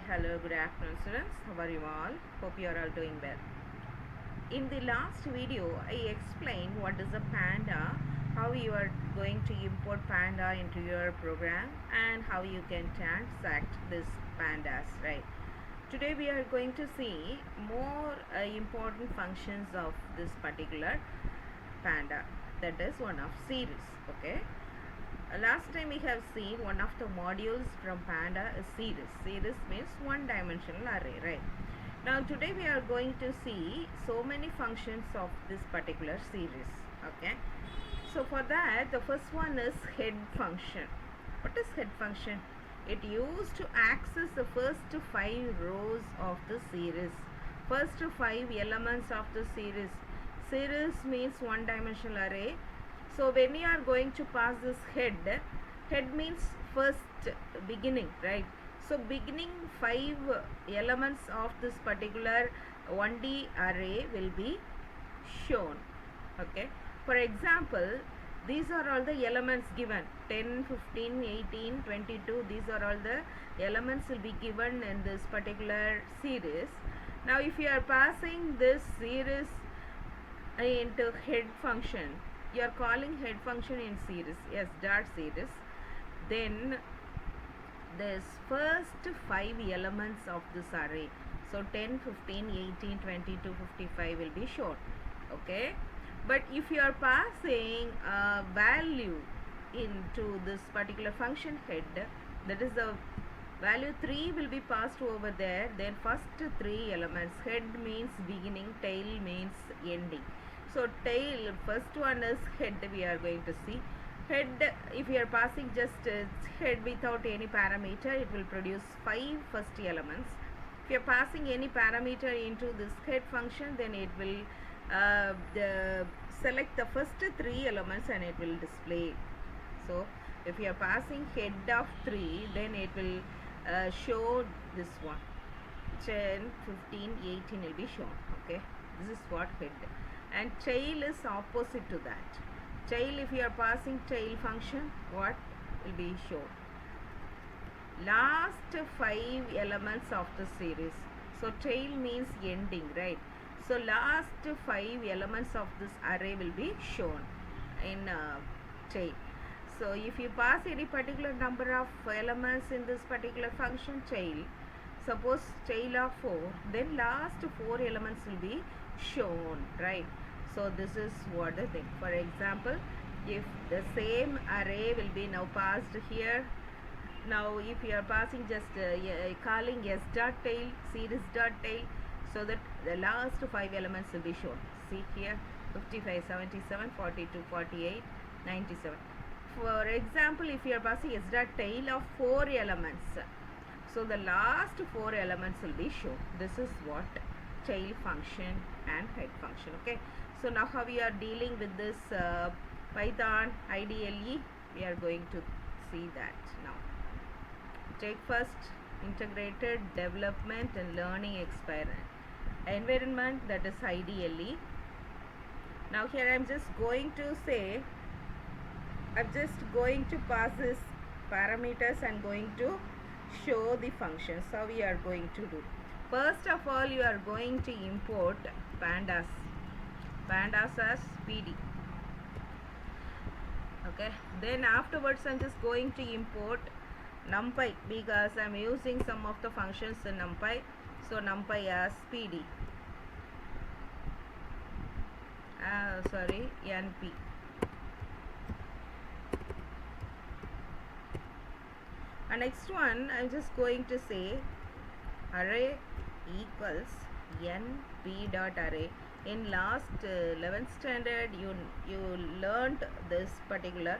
hello, good afternoon students. How are you all? Hope you are all doing well. In the last video, I explained what is a panda, how you are going to import panda into your program, and how you can transact this pandas, right? Today we are going to see more important functions of this particular panda, that is one of series. Okay, last time we have seen one of the modules from panda is series. Series means one dimensional array, right? Now today we are going to see so many functions of this particular series. Okay, so for that the first one is head function. What is head function? It used to access the first 5 rows of the series, first 5 elements of the series. Series means one dimensional array. So when you are going to pass this head means first, beginning, right? So beginning 5 elements of this particular 1D array will be shown. Okay, for example, these are all the elements given: 10, 15, 18, 22. These are all the elements will be given in this particular series. Now if you are passing this series into head function, you are calling head function in series, yes, dot series, then this first 5 elements of this array, so 10, 15, 18, 22, 55 will be shown. Okay, but if you are passing a value into this particular function head, that is the value 3 will be passed over there, then first 3 elements, head means beginning, tail means ending. So tail, first one is head, we are going to see. Head, if you are passing just head without any parameter, it will produce 5 first elements. If you are passing any parameter into this head function, then it will select the first 3 elements and it will display. So if you are passing head of 3, then it will show this one, 10, 15, 18 will be shown. Okay, this is what head. And tail is opposite to that. Tail, if you are passing tail function, what will be shown? Last 5 elements of the series. So tail means ending, right? So last 5 elements of this array will be shown in tail. So if you pass any particular number of elements in this particular function tail, suppose tail of 4, then last 4 elements will be shown, right? So this is what the thing. For example, if the same array will be now passed here, now if you are passing just calling s dot tail, series dot tail, so that the last 5 elements will be shown. See here, 55, 77, 42, 48, 97. For example, if you are passing s dot tail of 4 elements, so the last 4 elements will be shown. This is what tail function and head function. Okay, so now how we are dealing with this Python IDLE, we are going to see that now. Take first integrated development and learning environment, that is IDLE. Now here I am just going to say, I'm just going to pass this parameters and going to show the functions. How we are going to do? First of all, you are going to import pandas as PD. Okay, then afterwards I'm just going to import numpy because I'm using some of the functions in numpy, so numpy as PD, np. And next one, I'm just going to say array equals np dot array. In last 11th standard, you learned this particular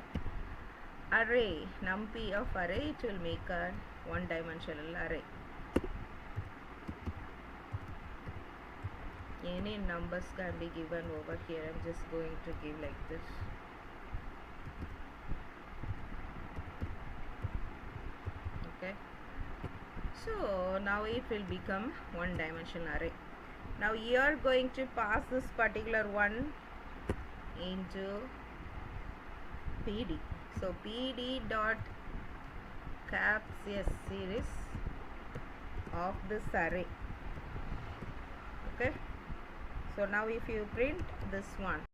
array, numpy of array, it will make a one dimensional array. Any numbers can be given over here. I'm just going to give like this. Okay, so now it will become one dimensional array. Now you are going to pass this particular one into PD. So PD dot caps, yes, series of this array. Okay, so now if you print this one,